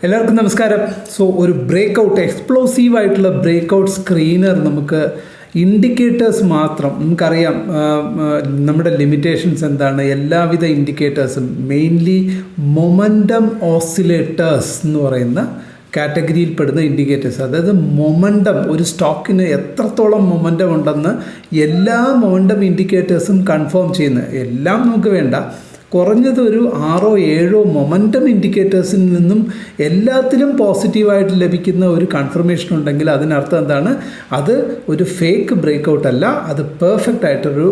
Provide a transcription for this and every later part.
എല്ലാവർക്കും നമസ്കാരം. സോ ഒരു എക്സ്പ്ലോസീവ് ആയിട്ടുള്ള ബ്രേക്കൗട്ട് സ്ക്രീനർ നമുക്ക് ഇൻഡിക്കേറ്റേഴ്സ് മാത്രം നമുക്കറിയാം. നമ്മുടെ ലിമിറ്റേഷൻസ് എന്താണ്? എല്ലാവിധ ഇൻഡിക്കേറ്റേഴ്സും മെയിൻലി മൊമൻറ്റം ഓസിലേറ്റേഴ്സ് എന്ന് പറയുന്ന കാറ്റഗറിയിൽപ്പെടുന്ന ഇൻഡിക്കേറ്റേഴ്സ്, അതായത് മൊമൻറ്റം, ഒരു സ്റ്റോക്കിന് എത്രത്തോളം മൊമൻറ്റം ഉണ്ടെന്ന് എല്ലാ മൊമൻറ്റം ഇൻഡിക്കേറ്റേഴ്സും കൺഫേം ചെയ്യുന്ന, എല്ലാം നമുക്ക് വേണ്ട, കുറഞ്ഞത് ഒരു 6-7 മൊമൻറ്റം ഇൻഡിക്കേറ്റേഴ്സിൽ നിന്നും എല്ലാത്തിലും പോസിറ്റീവായിട്ട് ലഭിക്കുന്ന ഒരു കൺഫർമേഷൻ ഉണ്ടെങ്കിൽ അതിനർത്ഥം എന്താണ്? അത് ഒരു ഫേക്ക് ബ്രേക്കൗട്ട് അല്ല, അത് പെർഫെക്റ്റ് ആയിട്ടൊരു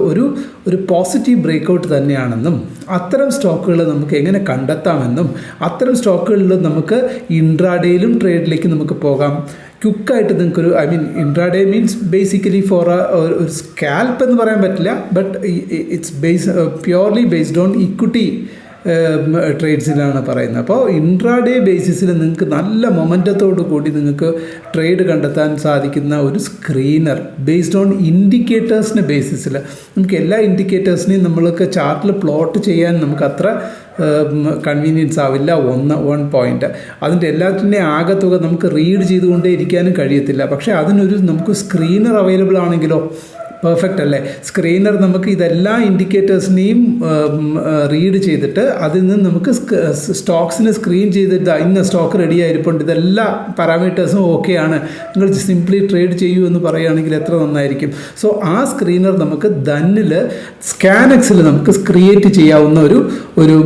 ഒരു പോസിറ്റീവ് ബ്രേക്കൗട്ട് തന്നെയാണെന്നും അത്തരം സ്റ്റോക്കുകൾ നമുക്ക് എങ്ങനെ കണ്ടെത്താമെന്നും അത്തരം സ്റ്റോക്കുകളിൽ നമുക്ക് ഇൻട്രാഡേയിലും ട്രേഡിലേക്ക് നമുക്ക് പോകാം. ക്വിക്കായിട്ട് നിങ്ങൾക്കൊരു ഇൻട്രാഡേ മീൻസ് ബേസിക്കലി ഫോർ ഒരു സ്കാൽപ്പ് എന്ന് പറയാൻ പറ്റില്ല, but it's purely based on equity ട്രേഡ്സിലാണ് പറയുന്നത്. അപ്പോൾ ഇൻട്രാഡേ ബേസിസിൽ നിങ്ങൾക്ക് നല്ല മൊമെൻറ്റത്തോടു കൂടി നിങ്ങൾക്ക് ട്രേഡ് കണ്ടെത്താൻ സാധിക്കുന്ന ഒരു സ്ക്രീനർ ബേസ്ഡ് ഓൺ ഇൻഡിക്കേറ്റേഴ്സിൻ്റെ ബേസിസിൽ, നമുക്ക് എല്ലാ ഇൻഡിക്കേറ്റേഴ്സിനെയും നമ്മൾക്ക് ചാർട്ടിൽ പ്ലോട്ട് ചെയ്യാൻ നമുക്ക് അത്ര കൺവീനിയൻസ് ആവില്ല. വൺ പോയിൻ്റ് അതിൻ്റെ എല്ലാത്തിൻ്റെയും ആകെത്തുക നമുക്ക് റീഡ് ചെയ്തുകൊണ്ടേ ഇരിക്കാനും കഴിയത്തില്ല. പക്ഷേ നമുക്ക് സ്ക്രീനർ അവൈലബിൾ ആണെങ്കിലോ പെർഫെക്റ്റ് അല്ലേ? സ്ക്രീനർ നമുക്ക് ഇതെല്ലാ ഇൻഡിക്കേറ്റേഴ്സിനെയും റീഡ് ചെയ്തിട്ട് അതിൽ നിന്ന് നമുക്ക് സ്റ്റോക്സിനെ സ്ക്രീൻ ചെയ്തിട്ട് ഇന്ന സ്റ്റോക്ക് റെഡി ആയിരിപ്പുണ്ട്, ഇതെല്ലാ പാരാമീറ്റേഴ്സും ഓക്കെയാണ്, നിങ്ങൾ സിംപ്ലി ട്രേഡ് ചെയ്യൂ എന്ന് പറയുകയാണെങ്കിൽ എത്ര നന്നായിരിക്കും. സോ ആ സ്ക്രീനർ നമുക്ക് ദന്നിൽ സ്കാനെക്സിൽ നമുക്ക് ക്രിയേറ്റ് ചെയ്യാവുന്ന ഒരു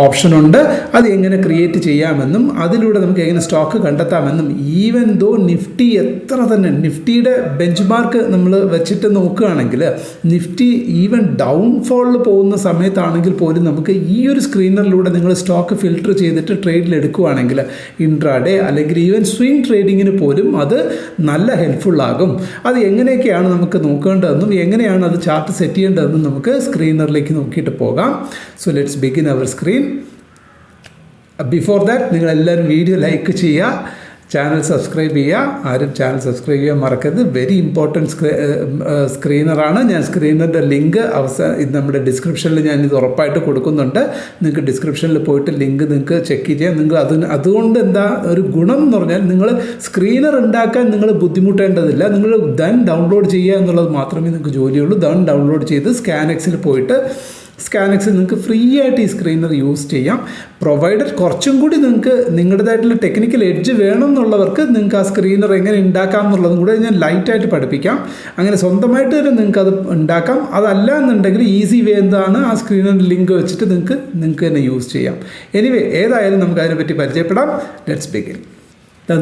ഓപ്ഷനുണ്ട്. അത് എങ്ങനെ ക്രിയേറ്റ് ചെയ്യാമെന്നും അതിലൂടെ നമുക്ക് എങ്ങനെ സ്റ്റോക്ക് കണ്ടെത്താമെന്നും, ഈവൻ ദോ നിഫ്റ്റി എത്ര തന്നെ നിഫ്റ്റിയുടെ ബെഞ്ച് മാർക്ക് നമ്മൾ വെച്ചിട്ട് നോക്കുകയാണെങ്കിൽ നിഫ്റ്റി ഈവൻ ഡൗൺഫോളിൽ പോകുന്ന സമയത്താണെങ്കിൽ പോലും നമുക്ക് ഈ ഒരു സ്ക്രീനറിലൂടെ നിങ്ങൾ സ്റ്റോക്ക് ഫിൽട്ടർ ചെയ്തിട്ട് ട്രേഡിൽ എടുക്കുകയാണെങ്കിൽ ഇൻട്രാഡേ അല്ലെങ്കിൽ ഈവൻ സ്വിംഗ് ട്രേഡിങ്ങിന് പോലും അത് നല്ല ഹെൽപ്ഫുള്ളാകും. അത് എങ്ങനെയൊക്കെയാണ് നമുക്ക് നോക്കേണ്ടതെന്നും എങ്ങനെയാണ് അത് ചാർട്ട് സെറ്റ് ചെയ്യേണ്ടതെന്നും നമുക്ക് സ്ക്രീനറിലേക്ക് നോക്കിയിട്ട് പോകാം. So let's begin our screen. Before that നിങ്ങളെല്ലാവരും വീഡിയോ ലൈക്ക് ചെയ്യുക, ചാനൽ സബ്സ്ക്രൈബ് ചെയ്യുക. ആരും ചാനൽ സബ്സ്ക്രൈബ് ചെയ്യാൻ മറക്കരുത്. വെരി ഇമ്പോർട്ടൻറ്റ് സ്ക്രീനറാണ്. ഞാൻ സ്ക്രീനറിൻ്റെ ലിങ്ക് നമ്മുടെ ഡിസ്ക്രിപ്ഷനിൽ ഞാൻ ഇത് ഉറപ്പായിട്ട് കൊടുക്കുന്നുണ്ട്. നിങ്ങൾക്ക് ഡിസ്ക്രിപ്ഷനിൽ പോയിട്ട് ലിങ്ക് നിങ്ങൾക്ക് ചെക്ക് ചെയ്യാം. നിങ്ങൾ അതുകൊണ്ട് എന്താ ഒരു ഗുണം എന്ന് പറഞ്ഞാൽ, നിങ്ങൾ സ്ക്രീനർ ഉണ്ടാക്കാൻ നിങ്ങൾ ബുദ്ധിമുട്ടേണ്ടതില്ല. നിങ്ങൾ ദൻ ഡൗൺലോഡ് ചെയ്യുക എന്നുള്ളത് മാത്രമേ നിങ്ങൾക്ക് ജോലിയുള്ളൂ. ദൻ ഡൗൺലോഡ് ചെയ്ത് സ്കാനെക്സിൽ പോയിട്ട് സ്കാനെക്സിൽ നിങ്ങൾക്ക് ഫ്രീ ആയിട്ട് ഈ സ്ക്രീനർ യൂസ് ചെയ്യാം. പ്രൊവൈഡഡ് കുറച്ചും കൂടി നിങ്ങൾക്ക് നിങ്ങളുടേതായിട്ടുള്ള ടെക്നിക്കൽ എഡ്ജ് വേണം എന്നുള്ളവർക്ക് നിങ്ങൾക്ക് ആ സ്ക്രീനർ എങ്ങനെ ഉണ്ടാക്കാം എന്നുള്ളതും കൂടെ ഞാൻ ലൈറ്റായിട്ട് പഠിപ്പിക്കാം. അങ്ങനെ സ്വന്തമായിട്ട് തന്നെ നിങ്ങൾക്ക് അത് ഉണ്ടാക്കാം. അതല്ല എന്നുണ്ടെങ്കിൽ ഈസി വേ എന്താണ്, ആ സ്ക്രീനറിൻ്റെ ലിങ്ക് വെച്ചിട്ട് നിങ്ങൾക്ക് തന്നെ യൂസ് ചെയ്യാം. എനിവേ, ഏതായാലും നമുക്ക് അതിനെപ്പറ്റി പരിചയപ്പെടാം. Let's begin.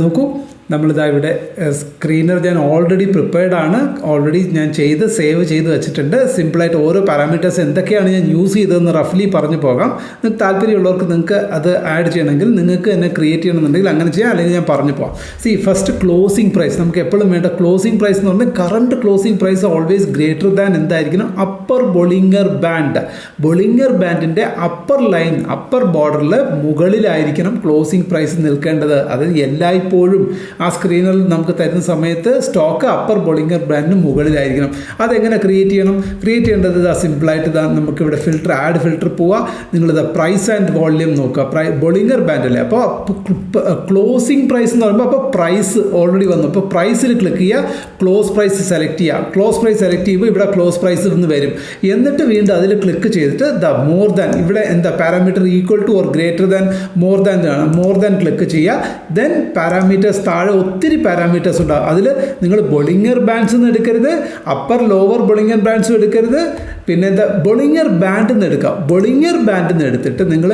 നോക്കൂ, നമ്മളിതാ ഇവിടെ സ്ക്രീനർ ഞാൻ ഓൾറെഡി പ്രിപ്പയർഡ് ആണ്. ഓൾറെഡി ഞാൻ സേവ് ചെയ്ത് വെച്ചിട്ടുണ്ട്. സിമ്പിളായിട്ട് ഓരോ പാരാമീറ്റേഴ്സ് എന്തൊക്കെയാണ് ഞാൻ യൂസ് ചെയ്തതെന്ന് റഫ്ലി പറഞ്ഞു പോകാം. നിങ്ങൾക്ക് താല്പര്യമുള്ളവർക്ക് നിങ്ങൾക്ക് അത് ആഡ് ചെയ്യണമെങ്കിൽ, നിങ്ങൾക്ക് തന്നെ ക്രിയേറ്റ് ചെയ്യണമെന്നുണ്ടെങ്കിൽ അങ്ങനെ ചെയ്യാം, അല്ലെങ്കിൽ ഞാൻ പറഞ്ഞു പോകാം. First closing price. നമുക്ക് എപ്പോഴും വേണ്ട ക്ലോസിംഗ് പ്രൈസ് എന്ന് പറഞ്ഞാൽ current closing price always greater than എന്തായിരിക്കണം? Upper Bollinger band. ബൊളിംഗർ ബാൻഡിൻ്റെ അപ്പർ ലൈൻ, അപ്പർ ബോർഡറിൽ മുകളിലായിരിക്കണം ക്ലോസിംഗ് പ്രൈസ് നിൽക്കേണ്ടത്. അതായത് എല്ലായ്പ്പോഴും ആ സ്ക്രീനറിൽ നമുക്ക് തരുന്ന സമയത്ത് സ്റ്റോക്ക് അപ്പർ ബൊളിംഗർ ബാൻഡിന് മുകളിലായിരിക്കണം. അതെങ്ങനെ ക്രിയേറ്റ് ചെയ്യണം? ക്രിയേറ്റ് ചെയ്യേണ്ടത് സിമ്പിളായിട്ട് നമുക്കിവിടെ ആഡ് ഫിൽട്ടർ പോവുക. നിങ്ങളിത് പ്രൈസ് ആൻഡ് വോള്യൂം നോക്കുക. ബൊളിംഗർ ബാൻഡ് അല്ലേ, അപ്പോൾ ക്ലോസിംഗ് പ്രൈസ് എന്ന് പറയുമ്പോൾ അപ്പോൾ പ്രൈസ് ഓൾറെഡി വന്നു. അപ്പോൾ പ്രൈസിൽ ക്ലിക്ക് ചെയ്യുക, ക്ലോസ് പ്രൈസ് സെലക്ട് ചെയ്യുക. ക്ലോസ് പ്രൈസ് സെലക്ട് ചെയ്യുമ്പോൾ ഇവിടെ ക്ലോസ് പ്രൈസ് എന്ന് വരും. എന്നിട്ട് വീണ്ടും അതിൽ ക്ലിക്ക് ചെയ്തിട്ട് മോർ ദാൻ, ഇവിടെ എന്താ parameter equal two or greater than more than click ചെയ്യുക. ദെൻ പാരാമീറ്റേഴ്സ് താഴെ ഒത്തിരി പാരാമീറ്റേഴ്സ് ഉണ്ടാകും. അതിൽ നിങ്ങൾ ബൊളിംഗർ ബാൻഡ്സ് എന്ന് എടുക്കരുത്, അപ്പർ ലോവർ ബൊളിംഗർ ബാൻഡ്സും എടുക്കരുത്, പിന്നെ എന്താ ബൊളിംഗർ ബാൻഡ് എന്ന് എടുക്കുക. ബൊളിംഗർ ബാൻഡ് എന്ന് എടുത്തിട്ട് നിങ്ങൾ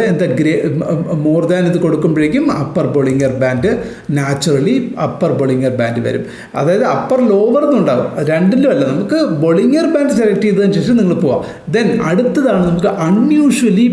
മോർ ദാൻ ഇത് കൊടുക്കുമ്പോഴേക്കും upper Bollinger band naturally upper Bollinger band വരും. അതായത് അപ്പർ ലോവർ എന്നുണ്ടാകും, രണ്ടിലും അല്ല. നമുക്ക് ബൊളിംഗർ ബാൻഡ് സെലക്ട് ചെയ്തതിന് ശേഷം നിങ്ങൾ പോവാം. ദെൻ അടുത്തതാണ് നമുക്ക് അൺയൂഷ്വലി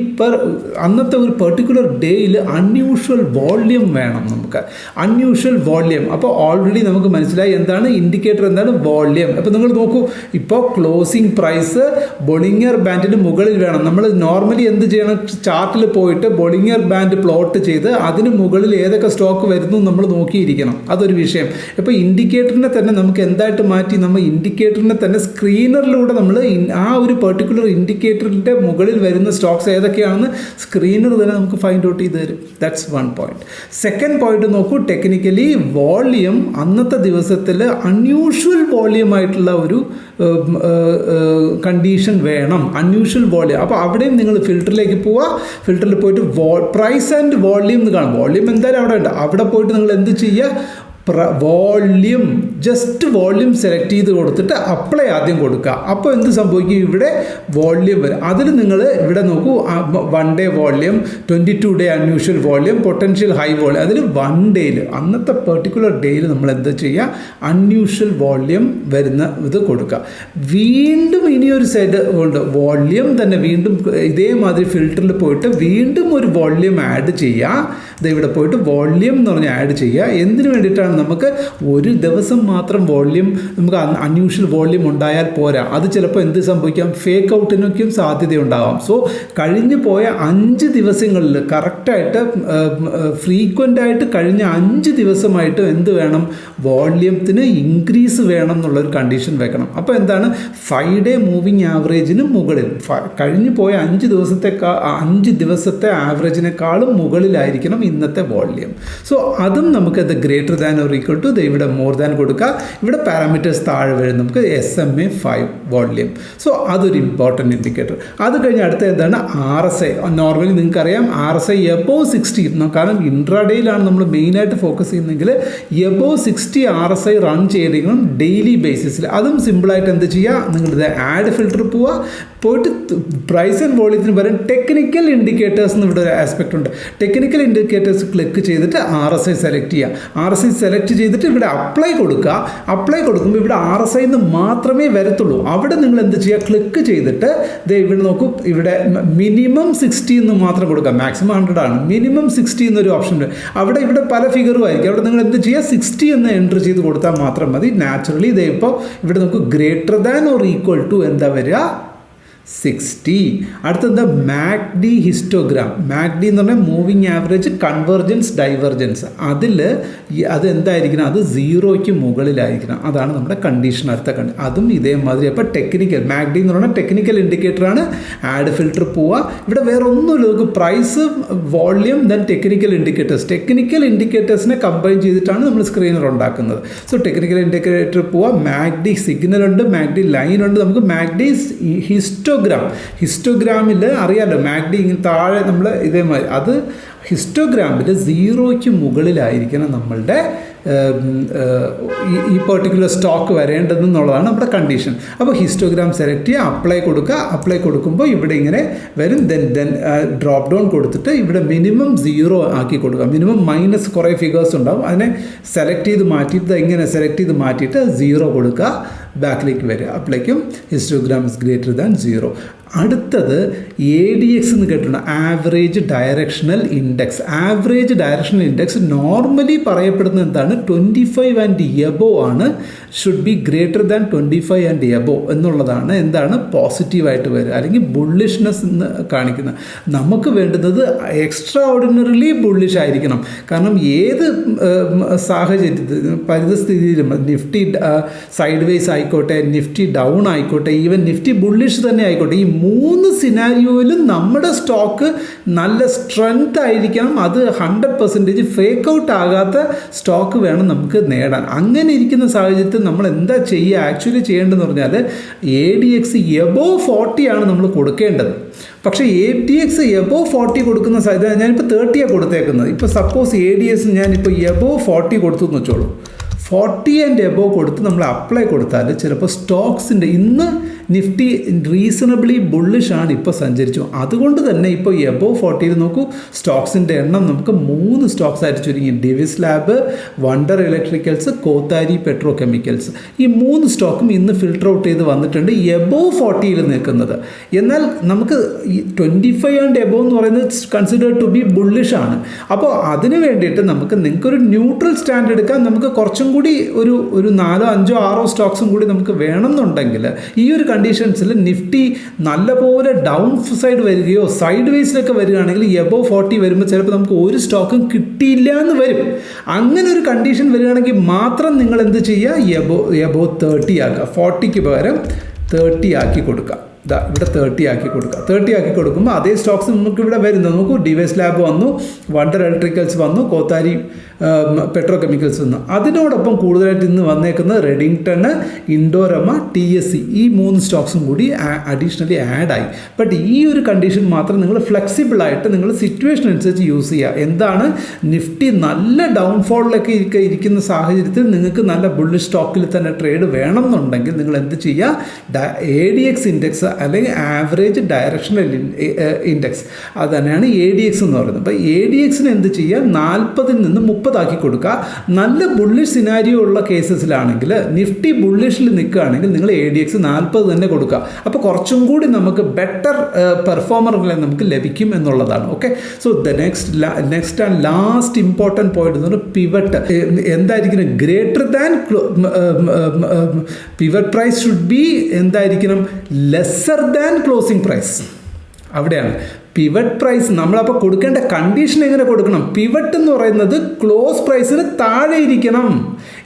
അന്നത്തെ ഒരു പെർട്ടിക്കുലർ ഡേയിൽ അൺയൂഷ്വൽ വോള്യൂം വേണം. നമുക്ക് അൺയൂഷ്വൽ വോള്യൂം. അപ്പോൾ ഓൾറെഡി നമുക്ക് മനസ്സിലായി എന്താണ് ഇൻഡിക്കേറ്റർ, എന്താണ് വോള്യൂം. അപ്പോൾ നിങ്ങൾ നോക്കൂ, ഇപ്പോൾ ക്ലോസിംഗ് പ്രൈസ് ബൊളിങ്ങർ ബാൻഡിന് മുകളിൽ വേണം. നമ്മൾ നോർമലി എന്ത് ചെയ്യണം, ചാർട്ടിൽ പോയിട്ട് ബൊളിങ്ങർ ബാൻഡ് പ്ലോട്ട് ചെയ്ത് അതിന് മുകളിൽ ഏതൊക്കെ സ്റ്റോക്ക് വരുന്നു നമ്മൾ നോക്കിയിരിക്കണം. അതൊരു വിഷയം. ഇപ്പോൾ ഇൻഡിക്കേറ്ററിനെ തന്നെ നമുക്ക് എന്തായിട്ട് മാറ്റി, നമ്മൾ ഇൻഡിക്കേറ്ററിനെ തന്നെ സ്ക്രീനറിലൂടെ നമ്മൾ ആ ഒരു പെർട്ടിക്കുലർ ഇൻഡിക്കേറ്ററിൻ്റെ മുകളിൽ വരുന്ന സ്റ്റോക്സ് ഏതൊക്കെയാണെന്ന് സ്ക്രീനർ തന്നെ നമുക്ക് ഫൈൻഡ് ഔട്ട് ചെയ്ത് തരും. That's one point. Second point നോക്കൂ, ടെക്നിക്കലി വോളിയം അന്നത്തെ ദിവസത്തിൽ അൺയൂഷ്വൽ വോളിയം ആയിട്ടുള്ള ഒരു കണ്ടീഷൻ വേണം, അൺയൂഷ്വൽ വോളിയം. അപ്പോൾ അവിടെയും നിങ്ങൾ ഫിൽറ്ററിലേക്ക് പോവുക, ഫിൽറ്ററിൽ പോയിട്ട് പ്രൈസ് ആൻഡ് വോളിയം എന്ന് കാണും. വോളിയം എന്തായാലും അവിടെ ഉണ്ട്. അവിടെ പോയിട്ട് നിങ്ങൾ എന്ത് ചെയ്യുക, വോള്യൂം, ജസ്റ്റ് വോള്യൂം സെലക്ട് ചെയ്ത് കൊടുത്തിട്ട് അപ്ലൈ ആദ്യം കൊടുക്കുക. അപ്പോൾ എന്ത് സംഭവിക്കും, ഇവിടെ വോള്യൂം വരും. അതിൽ നിങ്ങൾ ഇവിടെ നോക്കൂ, 1 day volume, 22 day unusual volume, potential high volume. അതിൽ 1 ഡേയിൽ അന്നത്തെ പെർട്ടിക്കുലർ ഡേയിൽ നമ്മൾ എന്താ ചെയ്യുക, അൺയൂഷ്വൽ വോള്യൂം വരുന്ന ഇത് കൊടുക്കുക. വീണ്ടും ഇനിയൊരു സൈഡ് ഉണ്ട്, വോള്യൂം തന്നെ വീണ്ടും ഇതേമാതിരി ഫിൽറ്ററിൽ പോയിട്ട് വീണ്ടും ഒരു വോള്യൂം ആഡ് ചെയ്യുക. ഇത് ഇവിടെ പോയിട്ട് വോള്യൂം എന്ന് പറഞ്ഞാൽ ആഡ് ചെയ്യുക. എന്തിനു വേണ്ടിയിട്ടാണ്, നമുക്ക് ഒരു ദിവസം മാത്രം വോള്യൂം, നമുക്ക് അൺയൂഷ്വൽ വോള്യൂം ഉണ്ടായാൽ പോരാ. അത് ചിലപ്പോൾ എന്ത് സംഭവിക്കാം, ഫേക്ക് ഔട്ടിനൊക്കെയും സാധ്യതയുണ്ടാകാം. സോ കഴിഞ്ഞു പോയ 5 ദിവസങ്ങളിൽ കറക്റ്റായിട്ട് ഫ്രീക്വൻ്റ് ആയിട്ട് കഴിഞ്ഞ 5 ദിവസമായിട്ട് എന്ത് വേണം, വോള്യൂത്തിന് ഇൻക്രീസ് വേണം എന്നുള്ളൊരു കണ്ടീഷൻ വെക്കണം. അപ്പോൾ എന്താണ്, 5 ഡേ മൂവിങ് ആവറേജിന് മുകളിൽ കഴിഞ്ഞു പോയ 5 ദിവസത്തെ ആവറേജിനേക്കാളും മുകളിലായിരിക്കണം ഇന്നത്തെ വോള്യൂം. സോ അതും നമുക്ക് അത് greater than or equal to ഇവിടെ മോർ ദാൻ കൊടുക്കുക. ഇവിടെ പാരാമീറ്റേഴ്സ് താഴെ വരും, നമുക്ക് SMA 5 വോള്യൂം. സോ അതൊരു ഇമ്പോർട്ടൻറ്റ് ഇൻഡിക്കേറ്റർ. അത് കഴിഞ്ഞ് അടുത്ത എന്താണ്, RSI. നോർമലി നിങ്ങൾക്കറിയാം RSI എബോവ് 60, കാരണം ഇൻട്രാഡേയിലാണ് നമ്മൾ മെയിനായിട്ട് ഫോക്കസ് ചെയ്യുന്നതെങ്കിൽ എബോവ് 60 RSI റൺ ചെയ്തിരിക്കണം ഡെയിലി ബേസിസിൽ. അതും സിമ്പിളായിട്ട് എന്ത് ചെയ്യുക, നിങ്ങളുടെ ആഡ് ഫിൽറ്റർ പോയിട്ട് പ്രൈസ് ആൻഡ് വോള്യത്തിന് പകരം ടെക്നിക്കൽ ഇൻഡിക്കേറ്റേഴ്സ് എന്ന് ഇവിടെ ഒരു ആസ്പെക്റ്റ് ഉണ്ട്. ടെക്നിക്കൽ ഇൻഡിക്കേറ്റേഴ്സ് ക്ലിക്ക് ചെയ്തിട്ട് RSI സെലക്ട് ചെയ്യുക. RSI സെലക്ട് ചെയ്തിട്ട് ഇവിടെ അപ്ലൈ കൊടുക്കുക. അപ്ലൈ കൊടുക്കുമ്പോൾ ഇവിടെ RSI എന്ന് മാത്രമേ വരത്തുള്ളൂ. അവിടെ നിങ്ങൾ എന്ത് ചെയ്യുക, ക്ലിക്ക് ചെയ്തിട്ട് ഇവിടെ നോക്കൂ, ഇവിടെ മിനിമം 60 എന്ന് മാത്രം കൊടുക്കുക. മാക്സിമം 100 ആണ്, മിനിമം 60 എന്നൊരു ഓപ്ഷൻ ഉണ്ട്. ഇവിടെ പല ഫിഗറും ആയിരിക്കും. അവിടെ നിങ്ങൾ എന്ത് ചെയ്യുക, 60 എന്ന് എൻ്റർ ചെയ്ത് കൊടുത്താൽ മാത്രം മതി. നാച്ചുറലി ഇപ്പോൾ ഇവിടെ നമുക്ക് greater than or equal to എന്താ വരിക, 60. അടുത്തത് MACD ഹിസ്റ്റോഗ്രാം. MACD എന്ന് പറഞ്ഞാൽ മൂവിങ് ആവറേജ് കൺവെർജൻസ് ഡൈവർജൻസ്. അത് എന്തായിരിക്കണം, അത് 0ക്ക് മുകളിലായിരിക്കണം. അതാണ് നമ്മുടെ കണ്ടീഷൻ. അടുത്ത അതും ഇതേമാതിരി. അപ്പോൾ ടെക്നിക്കൽ MACD എന്ന് പറഞ്ഞാൽ ടെക്നിക്കൽ ഇൻഡിക്കേറ്ററാണ്. ആഡ് ഫിൽറ്റർ പോവുക. ഇവിടെ വേറെ ഒന്നുമില്ല, നമുക്ക് price, volume, then technical indicators. Technical ഇൻഡിക്കേറ്റേഴ്സിനെ കമ്പൈൻ ചെയ്തിട്ടാണ് നമ്മൾ സ്ക്രീനർ ഉണ്ടാക്കുന്നത്. സോ ടെക്നിക്കൽ ഇൻഡിക്കേറ്റർ പോവുക. MACD സിഗ്നൽ ഉണ്ട്, MACD ലൈൻ ഉണ്ട്. നമുക്ക് MACD ഹിസ്റ്റോഗ്രാമിൽ അറിയാമല്ലോ, MACD ഇങ്ങനെ താഴെ നമ്മൾ ഇതേമാതിരി, അത് ഹിസ്റ്റോഗ്രാമിൽ 0ക്ക് മുകളിലായിരിക്കണം നമ്മളുടെ ഈ പെർട്ടിക്കുലർ സ്റ്റോക്ക് വരേണ്ടതെന്നുള്ളതാണ് നമ്മുടെ കണ്ടീഷൻ. അപ്പോൾ ഹിസ്റ്റോഗ്രാം സെലക്ട് ചെയ്യുക, അപ്ലൈ കൊടുക്കുക. അപ്ലൈ കൊടുക്കുമ്പോൾ ഇവിടെ ഇങ്ങനെ വരും. ദെൻ ഡ്രോപ്പ് ഡൗൺ കൊടുത്തിട്ട് ഇവിടെ മിനിമം 0 ആക്കി കൊടുക്കുക. മിനിമം മൈനസ് കുറേ ഫിഗേഴ്സ് ഉണ്ടാവും, അതിനെ സെലക്ട് ചെയ്ത് മാറ്റിയിട്ട് ഇങ്ങനെ സെലക്ട് ചെയ്ത് മാറ്റിയിട്ട് 0 കൊടുക്കുക. ബാക്കിലേക്ക് വരിക. അപ്പോഴേക്കും ഹിസ്റ്റോഗ്രാം ഇസ് ഗ്രേറ്റർ ദാൻ 0. അടുത്തത് ADX എന്ന് കേട്ടിട്ടുണ്ട്, average directional index. Average directional index normally പറയപ്പെടുന്നത് എന്താണ്, 25 ആൻഡ് എബോവ് ആണ്. Should be greater than 25 and above എന്നുള്ളതാണ് എന്താണ് പോസിറ്റീവായിട്ട് വരിക, അല്ലെങ്കിൽ ബുള്ളിഷ്നെസ് എന്ന് കാണിക്കുന്നത്. നമുക്ക് വേണ്ടുന്നത് എക്സ്ട്രാ ഓർഡിനറിലി ബുള്ളിഷ് ആയിരിക്കണം. കാരണം ഏത് സാഹചര്യത്തിൽ പരിതസ്ഥിതിയിലും നിഫ്റ്റി സൈഡ് വേസ് ആയിക്കോട്ടെ, നിഫ്റ്റി ഡൗൺ ആയിക്കോട്ടെ, ഈവൻ നിഫ്റ്റി ബുള്ളിഷ് തന്നെ ആയിക്കോട്ടെ, ഈ 3 സിനാരിയോയിലും നമ്മുടെ സ്റ്റോക്ക് നല്ല സ്ട്രെങ്ത് ആയിരിക്കണം. അത് 100% ഫേക്ക് ഔട്ട് ആകാത്ത സ്റ്റോക്ക് വേണം നമുക്ക് നേടാൻ. അങ്ങനെ ഇരിക്കുന്ന സാഹചര്യത്തിൽ നമ്മൾ എന്താ ചെയ്യുക, ആക്ച്വലി ചെയ്യേണ്ടതെന്ന് പറഞ്ഞാൽ ADX എബോവ് 40 ആണ് നമ്മൾ കൊടുക്കേണ്ടത്. പക്ഷേ ADX എബോവ് 40 കൊടുക്കുന്ന സാധ്യത, ഞാനിപ്പോൾ 30 കൊടുത്തേക്കുന്നത്. ഇപ്പോൾ സപ്പോസ് ADX ഞാനിപ്പോൾ എബോവ് 40 കൊടുത്തു എന്ന് വെച്ചോളൂ. 40 ആൻഡ് എബോവ് കൊടുത്ത് നമ്മൾ അപ്ലൈ കൊടുത്താൽ ചിലപ്പോൾ സ്റ്റോക്സിൻ്റെ ഇന്ന് നിഫ്റ്റി റീസണബിളി ബുള്ളിഷ് ആണ് ഇപ്പോൾ സഞ്ചരിച്ചു. അതുകൊണ്ട് തന്നെ ഇപ്പോൾ എബോവ് 40 നോക്കൂ, സ്റ്റോക്സിൻ്റെ എണ്ണം നമുക്ക് 3 സ്റ്റോക്സ് ആയിട്ട് ചുരുങ്ങി. ഡിവിസ് ലാബ്, വണ്ടർ ഇലക്ട്രിക്കൽസ്, കോത്താരി പെട്രോ കെമിക്കൽസ്. ഈ 3 സ്റ്റോക്കും ഇന്ന് ഫിൽട്ടർ ഔട്ട് ചെയ്ത് വന്നിട്ടുണ്ട് എബോവ് 40 നിൽക്കുന്നത്. എന്നാൽ നമുക്ക് ഈ 25 ആൻഡ് എബോവ് എന്ന് പറയുന്നത് കൺസിഡേർഡ് ടു ബി ബുള്ളിഷ് ആണ്. അപ്പോൾ അതിന് വേണ്ടിയിട്ട് നിങ്ങൾക്കൊരു ന്യൂട്രൽ സ്റ്റാൻഡ് എടുക്കാൻ നമുക്ക് കുറച്ചും കൂടി ഒരു 4, 5, 6 സ്റ്റോക്സും കൂടി നമുക്ക് വേണമെന്നുണ്ടെങ്കിൽ ഈ ഒരു കണ്ടീഷൻസിൽ നിഫ്റ്റി നല്ലപോലെ ഡൗൺ സൈഡ് വരികയോ സൈഡ് വേസിലൊക്കെ വരികയാണെങ്കിൽ എബോവ് 40 വരുമ്പോൾ ചിലപ്പോൾ നമുക്ക് ഒരു സ്റ്റോക്കും കിട്ടിയില്ല എന്ന് വരും. അങ്ങനെ ഒരു കണ്ടീഷൻ വരികയാണെങ്കിൽ മാത്രം നിങ്ങൾ എന്ത് ചെയ്യുക, എബോവ് 30 ആക്കുക. 40ക്ക് പകരം 30 ആക്കി കൊടുക്കുക. ഇവിടെ 30 ആക്കി കൊടുക്കുക. 30 ആക്കി കൊടുക്കുമ്പോൾ അതേ സ്റ്റോക്സ് നമുക്ക് ഇവിടെ വരുന്നത്. നോക്കൂ, ഡിവൈസ് ലാബ് വന്നു, വണ്ടർ ഇലക്ട്രിക്കൽസ് വന്നു, കോത്താരി പെട്രോ കെമിക്കൽസ് വന്നു. അതിനോടൊപ്പം കൂടുതലായിട്ട് ഇന്ന് വന്നേക്കുന്നത് റെഡിങ്ടൺ, ഇൻഡോരമ, TSE ഈ 3 സ്റ്റോക്സും കൂടി അഡീഷണലി ആഡായി. ബട്ട് ഈ ഒരു കണ്ടീഷൻ മാത്രം നിങ്ങൾ ഫ്ലെക്സിബിളായിട്ട് നിങ്ങൾ സിറ്റുവേഷൻ അനുസരിച്ച് യൂസ് ചെയ്യുക. എന്താണ്, നിഫ്റ്റി നല്ല ഡൗൺഫോളിലൊക്കെ ഇരിക്കുന്ന സാഹചര്യത്തിൽ നിങ്ങൾക്ക് നല്ല ബുള്ളിഷ് സ്റ്റോക്കിൽ തന്നെ ട്രേഡ് വേണമെന്നുണ്ടെങ്കിൽ നിങ്ങൾ എന്ത് ചെയ്യുക, ADX ഇൻഡെക്സ് അല്ലെങ്കിൽ ആവറേജ് ഡയറക്ഷണൽ ഇൻഡെക്സ്, അത് തന്നെയാണ് ADX എന്ന് പറയുന്നത്. അപ്പോൾ ADXന് എന്ത് ചെയ്യുക, 40-ൽ നിന്ന് 30 ആക്കി കൊടുക്കുക. നല്ല ബുള്ളിഷ് സിനാരിയോ ഉള്ള കേസസിലാണെങ്കിൽ, നിഫ്റ്റി ബുള്ളിഷിൽ നിൽക്കുകയാണെങ്കിൽ നിങ്ങൾ ADX 40 തന്നെ കൊടുക്കുക. അപ്പോൾ കുറച്ചും കൂടി നമുക്ക് ബെറ്റർ പെർഫോമറുകളെ നമുക്ക് ലഭിക്കും എന്നുള്ളതാണ്. Okay, so next and last important point എന്ന് പറഞ്ഞാൽ പിവറ്റ്. എന്തായിരിക്കണം, greater than pivot price should be എന്തായിരിക്കണം, ലെസ്സർ ദാൻ ക്ലോസിംഗ് പ്രൈസ്. അവിടെയാണ് പിവറ്റ് പ്രൈസ്. നമ്മളപ്പോൾ കൊടുക്കേണ്ട കണ്ടീഷൻ എങ്ങനെ കൊടുക്കണം, പിവറ്റ് എന്ന് പറയുന്നത് ക്ലോസ് പ്രൈസിന് താഴെ ഇരിക്കണം.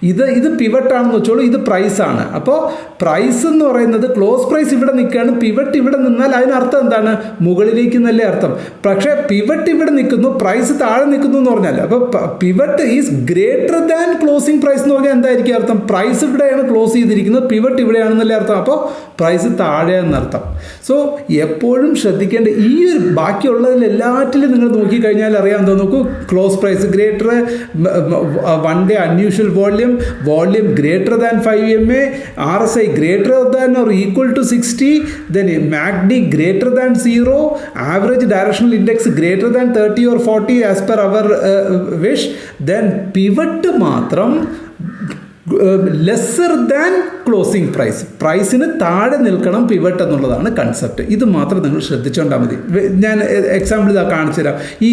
ഇത് പിവറ്റാണെന്ന് വെച്ചോളൂ, ഇത് പ്രൈസാണ്. അപ്പോൾ പ്രൈസ് എന്ന് പറയുന്നത് ക്ലോസ് പ്രൈസ് ഇവിടെ നിൽക്കുകയാണ്, പിവറ്റ് ഇവിടെ നിന്നാൽ അതിനർത്ഥം എന്താണ്, മുകളിലേക്ക് എന്നല്ലേ അർത്ഥം. പക്ഷേ പിവറ്റ് ഇവിടെ നിൽക്കുന്നു, പ്രൈസ് താഴെ നിൽക്കുന്നു എന്ന് പറഞ്ഞാൽ, അപ്പോൾ pivot is greater than closing price എന്ന് പറഞ്ഞാൽ എന്തായിരിക്കും അർത്ഥം, പ്രൈസ് ഇവിടെയാണ് ക്ലോസ് ചെയ്തിരിക്കുന്നത്, പിവറ്റ് ഇവിടെയാണെന്നല്ലേ അർത്ഥം. അപ്പോൾ പ്രൈസ് താഴെയെന്നർത്ഥം. സോ എപ്പോഴും ശ്രദ്ധിക്കേണ്ട ഈ ഒരു ബാക്കിയുള്ളതിൽ എല്ലാറ്റിലും നിങ്ങൾ നോക്കിക്കഴിഞ്ഞാൽ അറിയാം. എന്താ നോക്കൂ, close price greater, 1 day unusual volume greater than 5 MA, RSI greater than or equal to 60, then MACD greater than 0, average directional index greater than 30 or 40 as per our wish, then pivot മാത്രം lesser than closing price, പ്രൈസിന് താഴെ നിൽക്കണം pivot എന്നുള്ളതാണ് concept. ഇത് മാത്രം നിങ്ങൾ ശ്രദ്ധിച്ചുകൊണ്ടാൽ മതി. ഞാൻ എക്സാമ്പിൾ ഇതാ കാണിച്ചു തരാം. ഈ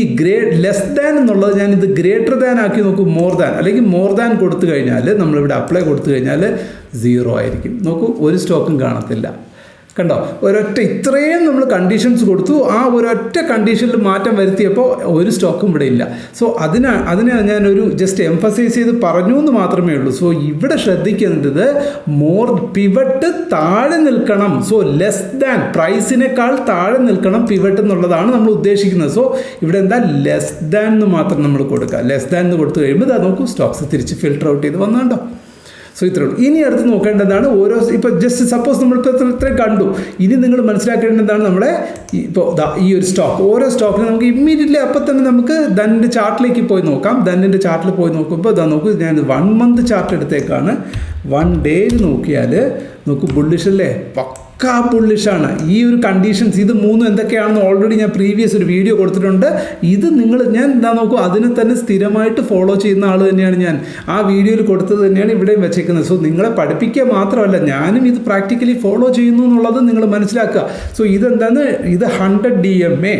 ലെസ് ദാൻ എന്നുള്ളത് ഞാൻ ഇത് ഗ്രേറ്റർ ദാൻ ആക്കി നോക്കൂ, മോർ ദാൻ അല്ലെങ്കിൽ മോർ ദാൻ കൊടുത്തു കഴിഞ്ഞാൽ, നമ്മളിവിടെ അപ്ലൈ കൊടുത്തു കഴിഞ്ഞാൽ 0 ആയിരിക്കും. നോക്കൂ, ഒരു സ്റ്റോക്കും കാണത്തില്ല. കണ്ടോ, ഒരൊറ്റ ഇത്രയും നമ്മൾ കണ്ടീഷൻസ് കൊടുത്തു, ആ ഒരൊറ്റ കണ്ടീഷനിൽ മാറ്റം വരുത്തിയപ്പോൾ ഒരു സ്റ്റോക്കും ഇവിടെ ഇല്ല. സോ അതിനെ ഞാനൊരു ജസ്റ്റ് എംഫസൈസ് ചെയ്ത് പറഞ്ഞു എന്ന് മാത്രമേ ഉള്ളൂ. സോ ഇവിടെ ശ്രദ്ധിക്കേണ്ടത് മോർ പിവറ്റ് താഴെ നിൽക്കണം. സോ ലെസ് ദാൻ, പ്രൈസിനേക്കാൾ താഴെ നിൽക്കണം പിവറ്റ് എന്നുള്ളതാണ് നമ്മൾ ഉദ്ദേശിക്കുന്നത്. സോ ഇവിടെ എന്താ, ലെസ് ദാൻ എന്ന് മാത്രം നമ്മൾ കൊടുക്കുക. ലെസ് ദാൻ എന്ന് കൊടുത്തു കഴിയുമ്പോൾ ഇതാ നോക്കൂ, സ്റ്റോക്സ് തിരിച്ച് ഫിൽട്ടർ ഔട്ട് ചെയ്ത് വന്നുണ്ടോ. സോ ഇത്രയുള്ളൂ. ഇനി അടുത്ത് നോക്കേണ്ടതാണ് ഓരോ, ഇപ്പോൾ ജസ്റ്റ് സപ്പോസ് നമ്മളിപ്പോൾ ഇത്രയും കണ്ടു. ഇനി നിങ്ങൾ മനസ്സിലാക്കേണ്ടതാണ് നമ്മുടെ ഇപ്പോൾ ഈ ഒരു സ്റ്റോക്ക്, ഓരോ സ്റ്റോക്കിനും നമുക്ക് ഇമ്മീഡിയറ്റ്ലി അപ്പം തന്നെ നമുക്ക് ധനിൻ്റെ ചാർട്ടിലേക്ക് പോയി നോക്കാം. ധനിൻ്റെ ചാർട്ടിൽ പോയി നോക്കുമ്പോൾ ഇതാ നോക്കൂ, ഞാൻ 1 മന്ത് ചാർട്ട് എടുത്തേക്കാണ്. 1 ഡേയിൽ നോക്കിയാൽ നോക്കൂ, ബുള്ളിഷ് അല്ലേ, പക്കാ ബുള്ളിഷാണ്. ഈ ഒരു കണ്ടീഷൻസ് ഇത് 3 എന്തൊക്കെയാണെന്ന് ഓൾറെഡി ഞാൻ പ്രീവിയസ് ഒരു വീഡിയോ കൊടുത്തിട്ടുണ്ട്. ഇത് ഞാൻ എന്താ നോക്കൂ, അതിനെ തന്നെ സ്ഥിരമായിട്ട് ഫോളോ ചെയ്യുന്ന ആൾ തന്നെയാണ് ഞാൻ. ആ വീഡിയോയിൽ കൊടുത്തത് തന്നെയാണ് ഇവിടെയും വെച്ചേക്കുന്നത്. സോ നിങ്ങളെ പഠിപ്പിക്കുക മാത്രമല്ല, ഞാനും ഇത് പ്രാക്ടിക്കലി ഫോളോ ചെയ്യുന്നു എന്നുള്ളത് നിങ്ങൾ മനസ്സിലാക്കുക. സോ ഇതെന്താണ്, ഇത് 100 DMA,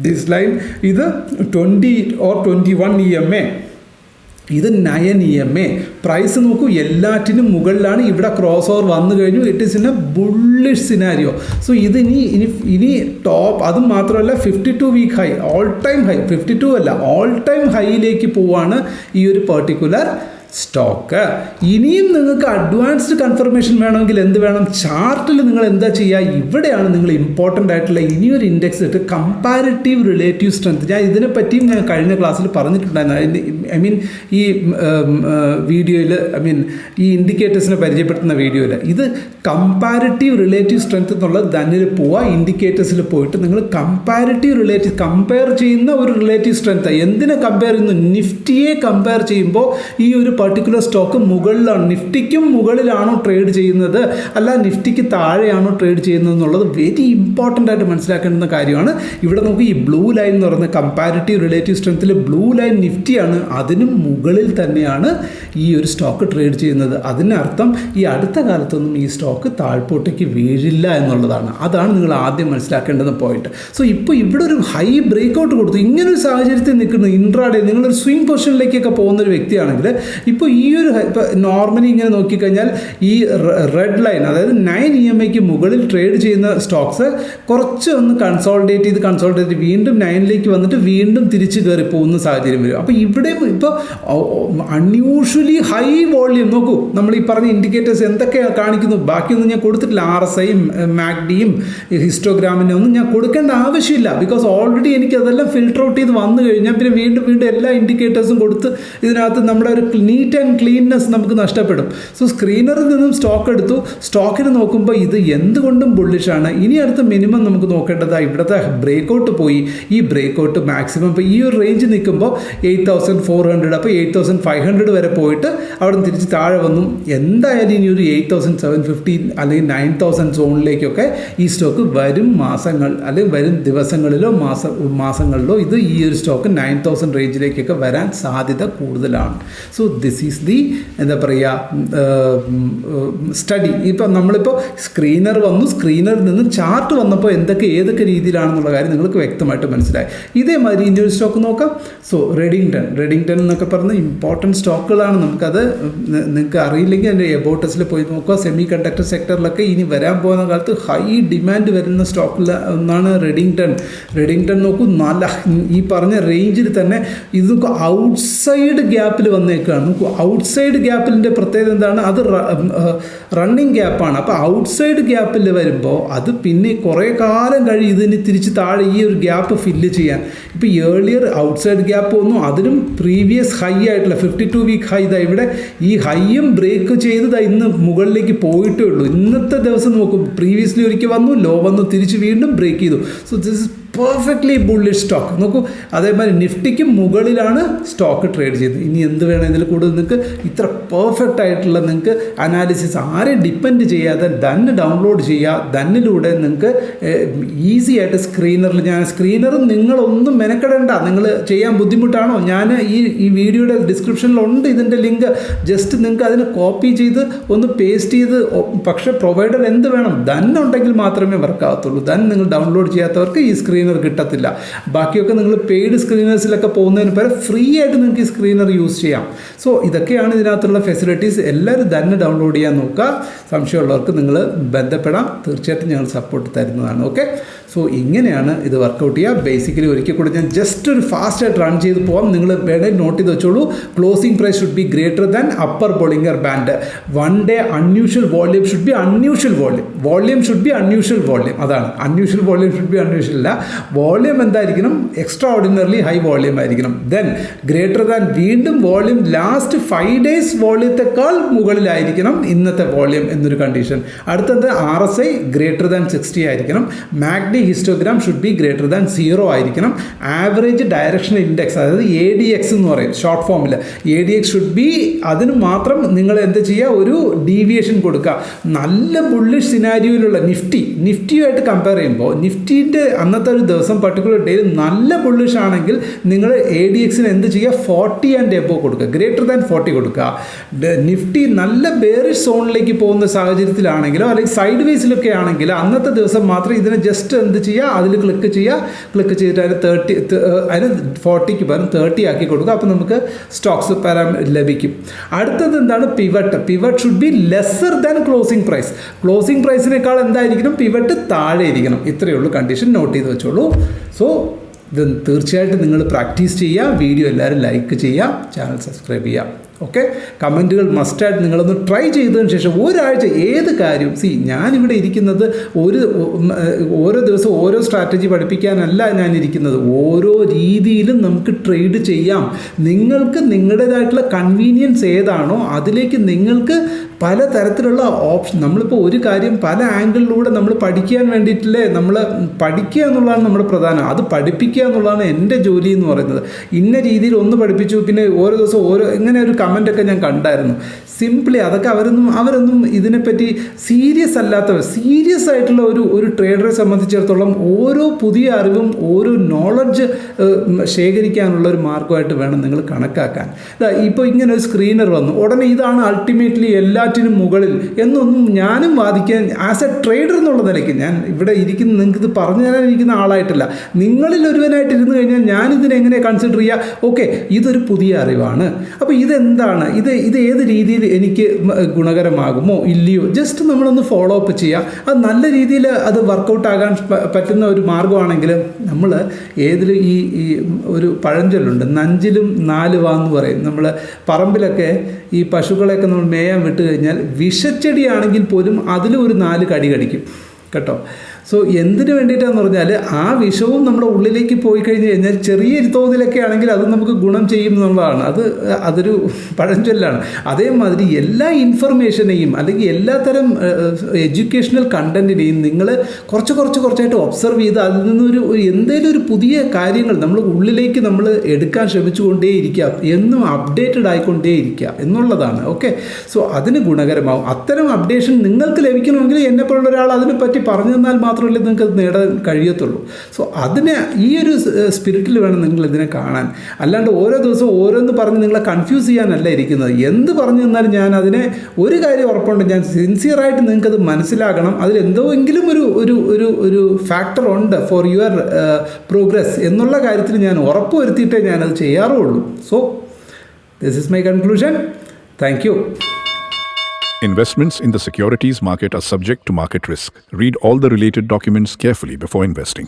ദിസ് ലൈൻ ഇത് 20 or 21 EMA, ഇത് 9 EMA. പ്രൈസ് നോക്കൂ, എല്ലാറ്റിനും മുകളിലാണ്. ഇവിടെ ക്രോസ് ഓവർ വന്നു കഴിഞ്ഞു. It is in a bullish scenario. So ഇത് ഇനി ടോപ്പ്, അതും മാത്രമല്ല 52 week high, all time high, 52 അല്ല ഓൾ ടൈം ഹൈയിലേക്ക് പോവാണ് ഈ ഒരു പെർട്ടിക്കുലർ സ്റ്റോക്ക്. ഇനിയും നിങ്ങൾക്ക് അഡ്വാൻസ്ഡ് കൺഫർമേഷൻ വേണമെങ്കിൽ എന്ത് വേണം, ചാർട്ടിൽ നിങ്ങൾ എന്താ ചെയ്യുക, ഇവിടെയാണ് നിങ്ങൾ ഇമ്പോർട്ടൻ്റ് ആയിട്ടുള്ള ഇനിയൊരു ഇൻഡെക്സ് ഇട്ട് കമ്പാരിറ്റീവ് റിലേറ്റീവ് സ്ട്രെങ്ത്. ഞാൻ ഇതിനെപ്പറ്റിയും ഞാൻ കഴിഞ്ഞ ക്ലാസ്സിൽ പറഞ്ഞിട്ടുണ്ടായിരുന്നു. ഐ മീൻ ഈ വീഡിയോയിൽ, ഈ ഇൻഡിക്കേറ്റേഴ്സിനെ പരിചയപ്പെടുത്തുന്ന വീഡിയോയിൽ ഇത് കമ്പാരിറ്റീവ് റിലേറ്റീവ് സ്ട്രെങ്ത് എന്നുള്ളത് ധനിൽ പോവുക. ഇൻഡിക്കേറ്റേഴ്സിൽ പോയിട്ട് നിങ്ങൾ കമ്പയർ ചെയ്യുന്ന ഒരു റിലേറ്റീവ് സ്ട്രെങ്ത്. എന്തിനെ കമ്പയർ ചെയ്യുന്നു, നിഫ്റ്റിയെ കമ്പയർ ചെയ്യുമ്പോൾ ഈ ഒരു പർട്ടിക്കുലർ സ്റ്റോക്ക് മുകളിലാണ്, നിഫ്റ്റിക്കും മുകളിലാണോ ട്രേഡ് ചെയ്യുന്നത്, അല്ല നിഫ്റ്റിക്ക് താഴെയാണോ ട്രേഡ് ചെയ്യുന്നത് എന്നുള്ളത് വെരി ഇമ്പോർട്ടൻ്റ് ആയിട്ട് മനസ്സിലാക്കേണ്ടുന്ന കാര്യമാണ്. ഇവിടെ നമുക്ക് ഈ ബ്ലൂ ലൈൻ എന്ന് പറയുന്നത് കമ്പാരിറ്റീവ് റിലേറ്റീവ് സ്ട്രെങ്ത്തിൽ ബ്ലൂ ലൈൻ നിഫ്റ്റിയാണ്, അതിനും മുകളിൽ തന്നെയാണ് ഈ ഒരു സ്റ്റോക്ക് ട്രേഡ് ചെയ്യുന്നത്. അതിനർത്ഥം ഈ അടുത്ത കാലത്തൊന്നും ഈ സ്റ്റോക്ക് താഴ്പോട്ടേക്ക് വീഴില്ല എന്നുള്ളതാണ്. അതാണ് നിങ്ങൾ ആദ്യം മനസ്സിലാക്കേണ്ടുന്ന പോയിന്റ്. സോ ഇപ്പോൾ ഇവിടെ ഒരു ഹൈ ബ്രേക്ക് ഔട്ട് കൊടുത്തു, ഇങ്ങനൊരു സാഹചര്യത്തിൽ നിൽക്കുന്ന ഇൻട്രാഡേ, നിങ്ങളൊരു സ്വിംഗ് പൊസിഷനിലേക്കൊക്കെ പോകുന്നൊരു വ്യക്തിയാണെങ്കിൽ ഇപ്പോൾ ഈ ഒരു ഇപ്പോൾ നോർമലി ഇങ്ങനെ നോക്കിക്കഴിഞ്ഞാൽ ഈ റെഡ് ലൈൻ, അതായത് 9 EMIക്ക് മുകളിൽ ട്രേഡ് ചെയ്യുന്ന സ്റ്റോക്സ് കുറച്ച് ഒന്ന് കൺസോൾട്ടേറ്റ് വീണ്ടും 9ലേക്ക് വന്നിട്ട് വീണ്ടും തിരിച്ച് കയറി പോകുന്ന സാഹചര്യം വരും. അപ്പോൾ ഇവിടെയും ഇപ്പോൾ അൺയൂഷ്വലി ഹൈ വോള്യൂം നോക്കൂ, നമ്മൾ ഈ പറഞ്ഞ ഇൻഡിക്കേറ്റേഴ്സ് എന്തൊക്കെയാണ് കാണിക്കുന്നു, ബാക്കിയൊന്നും ഞാൻ കൊടുത്തിട്ടില്ല. RSIയും മാഗ്ഡിയും ഹിസ്റ്റോഗ്രാമിനെ ഒന്നും ഞാൻ കൊടുക്കേണ്ട ആവശ്യമില്ല. ബിക്കോസ് ഓൾറെഡി എനിക്ക് അതെല്ലാം ഫിൽട്ടർ ഔട്ട് ചെയ്ത് വന്നു കഴിഞ്ഞാൽ പിന്നെ വീണ്ടും എല്ലാ ഇൻഡിക്കേറ്റേഴ്സും കൊടുത്ത് ഇതിനകത്ത് നമ്മുടെ ഒരു നീറ്റ് ആൻഡ് ക്ലീൻനെസ് നമുക്ക് നഷ്ടപ്പെടും. സോ സ്ക്രീനറിൽ നിന്നും സ്റ്റോക്ക് എടുത്തു, സ്റ്റോക്കിന് നോക്കുമ്പോൾ ഇത് എന്തുകൊണ്ടും ബുള്ളിഷാണ്. ഇനി അടുത്ത മിനിമം നമുക്ക് നോക്കേണ്ടത് ഇവിടുത്തെ ബ്രേക്കൗട്ട് പോയി. ഈ ബ്രേക്കൗട്ട് മാക്സിമം ഇപ്പോൾ ഈ ഒരു റേഞ്ച് നിൽക്കുമ്പോൾ 8400, അപ്പോൾ 8500 വരെ പോയിട്ട് അവിടെ നിന്ന് തിരിച്ച് താഴെ വന്നു. എന്തായാലും ഇനി ഒരു 8750 അല്ലെങ്കിൽ 9000 സോണിലേക്കൊക്കെ ഈ സ്റ്റോക്ക് വരും മാസങ്ങൾ അല്ലെങ്കിൽ വരും ദിവസങ്ങളിലോ മാസങ്ങളിലോ ഇത് ഈ ഒരു സ്റ്റോക്ക് 9000 റേഞ്ചിലേക്കൊക്കെ വരാൻ സാധ്യത കൂടുതലാണ്. സോ ദിസ് ഈസ് ദി എന്താ പറയുക സ്റ്റഡി. ഇപ്പം നമ്മളിപ്പോൾ സ്ക്രീനർ വന്നു, സ്ക്രീനറിൽ നിന്ന് ചാർട്ട് വന്നപ്പോൾ ഏതൊക്കെ രീതിയിലാണെന്നുള്ള കാര്യം നിങ്ങൾക്ക് വ്യക്തമായിട്ട് മനസ്സിലായി. ഇതേമാതിരി ഇന്ത്യൻ സ്റ്റോക്ക് നോക്കാം. സോ റെഡിങ്ടൺ എന്നൊക്കെ പറഞ്ഞ ഇമ്പോർട്ടൻറ്റ് സ്റ്റോക്കുകളാണ്. നമുക്കത് നിങ്ങൾക്ക് അറിയില്ലെങ്കിൽ എൻ്റെ എബോട്ടസിൽ പോയി നോക്കുക. സെമി കണ്ടക്ടർ സെക്ടറിലൊക്കെ ഇനി വരാൻ പോകുന്ന കാലത്ത് ഹൈ ഡിമാൻഡ് വരുന്ന സ്റ്റോക്കിൽ ഒന്നാണ് റെഡിങ്ടൺ നോക്കൂ. നല്ല ഈ പറഞ്ഞ റേഞ്ചിൽ തന്നെ ഇത് ഔട്ട്സൈഡ് ഗ്യാപ്പിൽ വന്നേക്കുകയാണ്. നോക്കൂ, ഔട്ട്സൈഡ് ഗ്യാപ്പിൻ്റെ പ്രത്യേകത എന്താണ്? അത് റണ്ണിങ് ഗ്യാപ്പാണ്. അപ്പോൾ ഔട്ട്സൈഡ് ഗ്യാപ്പിൽ വരുമ്പോൾ അത് പിന്നെ കുറേ കാലം കഴിയും ഇതിന് തിരിച്ച് താഴെ ഈ ഒരു ഗ്യാപ്പ് ഫില്ല് ചെയ്യാൻ. ഇപ്പോൾ ഏർലിയർ ഔട്ട്സൈഡ് ഗ്യാപ്പ് വന്നു, അതിനും പ്രീവിയസ് ഹൈ ആയിട്ടുള്ള 52 വീക്ക് ഹൈ ഇവിടെ ഈ ഹൈയും ബ്രേക്ക് ചെയ്ത് ഇന്ന് മുകളിലേക്ക് പോയിട്ടേ ഉള്ളൂ. ഇന്നത്തെ ദിവസം നോക്കും, പ്രീവിയസ്ലി ഒരിക്കൽ വന്നു, ലോ വന്നു, തിരിച്ച് വീണ്ടും ബ്രേക്ക് ചെയ്തു. So this is perfectly bullish stock. നോക്കൂ, അതേമാതിരി നിഫ്റ്റിക്ക് മുകളിലാണ് സ്റ്റോക്ക് ട്രേഡ് ചെയ്തത്. ഇനി എന്ത് വേണം ഇതിൽ കൂടുതൽ? നിങ്ങൾക്ക് ഇത്ര പെർഫെക്റ്റ് ആയിട്ടുള്ള നിങ്ങൾക്ക് അനാലിസിസ് ആരെയും ഡിപ്പെൻഡ് ചെയ്യാതെ തന്നെ ഡൗൺലോഡ് ചെയ്യുക. തന്നിലൂടെ നിങ്ങൾക്ക് ഈസി ആയിട്ട് സ്ക്രീനറും നിങ്ങളൊന്നും മെനക്കെടേണ്ട. നിങ്ങൾ ചെയ്യാൻ ബുദ്ധിമുട്ടാണോ? ഞാൻ ഈ വീഡിയോയുടെ ഡിസ്ക്രിപ്ഷനിലുണ്ട് ഇതിൻ്റെ ലിങ്ക്. ജസ്റ്റ് നിങ്ങൾക്ക് അതിന് കോപ്പി ചെയ്ത് ഒന്ന് പേസ്റ്റ് ചെയ്ത്, പക്ഷേ പ്രൊവൈഡർ എന്ത് വേണം? ഉണ്ടെങ്കിൽ മാത്രമേ വർക്കാകത്തുള്ളൂ. നിങ്ങൾ ഡൗൺലോഡ് ചെയ്യാത്തവർക്ക് ഈ സ്ക്രീനർ കിട്ടത്തില്ല. ബാക്കിയൊക്കെ നിങ്ങൾ പെയ്ഡ് സ്ക്രീനേഴ്സിലൊക്കെ പോകുന്നതിന് പകരം ഫ്രീ ആയിട്ട് നിങ്ങൾക്ക് ഈ സ്ക്രീനർ യൂസ് ചെയ്യാം. സോ ഇതൊക്കെയാണ് ഇതിനകത്തുള്ള ഫെസിലിറ്റീസ്. എല്ലാവരും തന്നെ ഡൗൺലോഡ് ചെയ്യാൻ നോക്കുക. സംശയമുള്ളവർക്ക് നിങ്ങൾ ബന്ധപ്പെടാം, തീർച്ചയായിട്ടും ഞങ്ങൾ സപ്പോർട്ട് തരുന്നതാണ്. ഓക്കെ, സോ ഇങ്ങനെയാണ് ഇത് വർക്കൗട്ട് ചെയ്യുക. ബേസിക്കലി ഒരിക്കൽ കൂടി ഞാൻ ജസ്റ്റ് ഒരു ഫാസ്റ്റായിട്ട് റൺ ചെയ്ത് പോകാം. നിങ്ങൾ വേണേൽ നോട്ട് ചെയ്ത് വെച്ചോളൂ. Closing price should be greater than upper Bollinger band. 1 day unusual volume should be unusual volume should be unusual volume. അതാണ് unusual volume should be unusual അല്ല. വോള്യൂം എന്തായിരിക്കണം? എക്സ്ട്രാ ഓർഡിനറിലി ഹൈ വോള്യൂം ആയിരിക്കണം. Then greater than, വീണ്ടും volume last 5 days വോള്യത്തെക്കാൾ മുകളിലായിരിക്കണം ഇന്നത്തെ volume എന്നൊരു condition. അടുത്തത് RSI ഗ്രേറ്റർ ദാൻ 60 ആയിരിക്കണം. മാഗ്ഡി histogram should be greater than 0 ആയിരിക്കണം. ആവറേജ് ഡയറക്ഷണൽ ഇൻഡെക്സ്, അതായത് ADX എന്ന് പറയും ഷോർട്ട് ഫോമിൽ, ADX ഷുഡ് ബി, അതിന് മാത്രം നിങ്ങൾ എന്ത് ചെയ്യുക? ഒരു ഡീവിയേഷൻ കൊടുക്കുക. നല്ല ബുള്ളിഷ് സിനാരിയോയിലുള്ള നിഫ്റ്റിയുമായിട്ട് കമ്പയർ ചെയ്യുമ്പോൾ നിഫ്റ്റിൻ്റെ അന്നത്തെ ഒരു ദിവസം പർട്ടിക്കുലർ ഡേയിൽ നല്ല ബുള്ളിഷ് ആണെങ്കിൽ നിങ്ങൾ ADXന് എന്ത് ചെയ്യുക? 40 ആൻഡ് എബോവ് കൊടുക്കുക, ഗ്രേറ്റർ ദാൻ 40 കൊടുക്കുക. നിഫ്റ്റി നല്ല ബെയറിഷ് സോണിലേക്ക് പോകുന്ന സാഹചര്യത്തിലാണെങ്കിലോ അല്ലെങ്കിൽ സൈഡ് വേസിലൊക്കെ ആണെങ്കിൽ അന്നത്തെ ദിവസം മാത്രം ഇതിനെ ജസ്റ്റ് എന്ത് ചെയ്യുക? അതിൽ ക്ലിക്ക് ചെയ്തിട്ട് അതിന് 40ക്ക് പകരം 30 ആക്കി കൊടുക്കുക. അപ്പോൾ നമുക്ക് സ്റ്റോക്സ് ലഭിക്കും. അടുത്തത് എന്താണ്? Pivot should be lesser than closing പ്രൈസിനേക്കാൾ എന്തായിരിക്കണം? പിവറ്റ് താഴെ ഇരിക്കണം. ഇത്രയേ ഉള്ളൂ കണ്ടീഷൻ. നോട്ട് ചെയ്ത് വെച്ചോളൂ. സോ ഇത് തീർച്ചയായിട്ടും നിങ്ങൾ പ്രാക്ടീസ് ചെയ്യുക. വീഡിയോ എല്ലാവരും ലൈക്ക് ചെയ്യുക, ചാനൽ സബ്സ്ക്രൈബ് ചെയ്യുക. ഓക്കെ, കമൻറ്റുകൾ മസ്റ്റായിട്ട് നിങ്ങളൊന്ന് ട്രൈ ചെയ്തതിന് ശേഷം ഒരാഴ്ച ഏത് കാര്യം ഞാനിവിടെ ഇരിക്കുന്നത് ഓരോ ദിവസം ഓരോ സ്ട്രാറ്റജി പഠിപ്പിക്കാനല്ല ഞാനിരിക്കുന്നത്. ഓരോ രീതിയിലും നമുക്ക് ട്രേഡ് ചെയ്യാം. നിങ്ങൾക്ക് നിങ്ങളുടേതായിട്ടുള്ള കൺവീനിയൻസ് ഏതാണോ അതിലേക്ക് നിങ്ങൾക്ക് പല തരത്തിലുള്ള ഓപ്ഷൻ. നമ്മളിപ്പോൾ ഒരു കാര്യം പല ആംഗിളിലൂടെ നമ്മൾ പഠിക്കാൻ വേണ്ടിയിട്ടില്ലേ, നമ്മൾ പഠിക്കുക എന്നുള്ളതാണ് നമ്മുടെ പ്രധാനം. അത് പഠിപ്പിക്കുക എന്നുള്ളതാണ് എൻ്റെ ജോലി എന്ന് പറയുന്നത്. ഇന്ന രീതിയിൽ ഒന്ന് പഠിപ്പിച്ചു, പിന്നെ ഓരോ ദിവസം ഇങ്ങനെ ഒരു കമൻ്റൊക്കെ ഞാൻ കണ്ടായിരുന്നു. സിംപ്ലി അതൊക്കെ അവരൊന്നും ഇതിനെപ്പറ്റി സീരിയസ് ആയിട്ടുള്ള ഒരു ട്രേഡറെ സംബന്ധിച്ചിടത്തോളം ഓരോ പുതിയ അറിവും ഓരോ നോളജ് നോളജ് ശേഖരിക്കാനുള്ള ഒരു മാർഗമായിട്ട് വേണം നിങ്ങൾ കണക്കാക്കാൻ. ഇപ്പോൾ ഇങ്ങനെ ഒരു സ്ക്രീനർ വന്നു ഉടനെ ഇതാണ് അൾട്ടിമേറ്റ്ലി എല്ലാറ്റിനും മുകളിൽ എന്നൊന്നും ഞാനും വാദിക്കാൻ ആസ് എ ട്രേഡർ എന്നുള്ള നിലയ്ക്ക്, ഞാൻ ഇവിടെ ഇരിക്കുന്ന നിങ്ങൾക്ക് ഇത് പറഞ്ഞു തരാനിരിക്കുന്ന ആളായിട്ടല്ല, നിങ്ങളിൽ ഒരുവനായിട്ട് ഇരുന്ന് കഴിഞ്ഞാൽ ഞാനിതിനെങ്ങനെ കൺസിഡർ ചെയ്യുക? ഓക്കെ, ഇതൊരു പുതിയ അറിവാണ്. അപ്പോൾ ഇതെന്താണ്, ഇത് ഏത് രീതിയിൽ എനിക്ക് ഗുണകരമാകുമോ ഇല്ലയോ, ജസ്റ്റ് നമ്മളൊന്ന് ഫോളോ അപ്പ് ചെയ്യുക. അത് നല്ല രീതിയിൽ അത് വർക്കൗട്ട് ആകാൻ പറ്റുന്ന ഒരു മാർഗ്ഗമാണെങ്കിൽ നമ്മൾ ഏതിൽ ഈ ഒരു പഴഞ്ചൊല്ലുണ്ട്, നഞ്ചിലും 4 വാന്ന് പറയും. നമ്മൾ പറമ്പിലൊക്കെ ഈ പശുക്കളെയൊക്കെ നമ്മൾ മേയാൻ വിട്ട് കഴിഞ്ഞാൽ വിഷച്ചെടിയാണെങ്കിൽ പോലും അതിലും ഒരു 4 കടി കടിക്കും കേട്ടോ. സോ എന്തിനു വേണ്ടിയിട്ടാന്ന് പറഞ്ഞാൽ ആ വിഷവും നമ്മുടെ ഉള്ളിലേക്ക് പോയി കഴിഞ്ഞ് കഴിഞ്ഞാൽ ചെറിയ തോതിലൊക്കെ ആണെങ്കിൽ അത് നമുക്ക് ഗുണം ചെയ്യും എന്നുള്ളതാണ്. അതൊരു പഴഞ്ചൊല്ലാണ്. അതേമാതിരി എല്ലാ ഇൻഫർമേഷനെയും അല്ലെങ്കിൽ എല്ലാത്തരം എഡ്യൂക്കേഷണൽ കണ്ടൻറ്റിനെയും നിങ്ങൾ കുറച്ചായിട്ട് ഒബ്സർവ് ചെയ്ത് അതിൽ നിന്നൊരു എന്തെങ്കിലും ഒരു പുതിയ കാര്യങ്ങൾ നമ്മൾ ഉള്ളിലേക്ക് നമ്മൾ എടുക്കാൻ ശ്രമിച്ചുകൊണ്ടേയിരിക്കുക, എന്നും അപ്ഡേറ്റഡ് ആയിക്കൊണ്ടേയിരിക്കുക എന്നുള്ളതാണ്. ഓക്കെ, സോ അതിന് ഗുണകരമാവും. അത്തരം അപ്ഡേഷൻ നിങ്ങൾക്ക് ലഭിക്കണമെങ്കിൽ എന്നെപ്പോലുള്ള ഒരാൾ അതിനെപ്പറ്റി പറഞ്ഞു തന്നാൽ മാത്രമല്ലേ നിങ്ങൾക്ക് അത് നേടാൻ കഴിയത്തുള്ളൂ. സോ അതിനെ ഈ ഒരു സ്പിരിറ്റിൽ വേണം നിങ്ങൾ ഇതിനെ കാണാൻ. അല്ലാണ്ട് ഓരോ ദിവസവും ഓരോന്ന് പറഞ്ഞ് നിങ്ങളെ കൺഫ്യൂസ് ചെയ്യാനല്ല ഇരിക്കുന്നത്. എന്ത് പറഞ്ഞു തന്നാലും ഞാൻ അതിനെ ഒരു കാര്യം ഉറപ്പുണ്ട്, ഞാൻ സിൻസിയറായിട്ട് നിങ്ങൾക്കത് മനസ്സിലാകണം. അതിലെന്തോയെങ്കിലും ഒരു ഫാക്ടർ ഉണ്ട് ഫോർ യുവർ പ്രോഗ്രസ് എന്നുള്ള കാര്യത്തിൽ ഞാൻ ഉറപ്പ് വരുത്തിയിട്ടേ ഞാനത് ചെയ്യാറുള്ളൂ. So this is my conclusion. Thank you. Investments in the securities market are subject to market risk. Read all the related documents carefully before investing.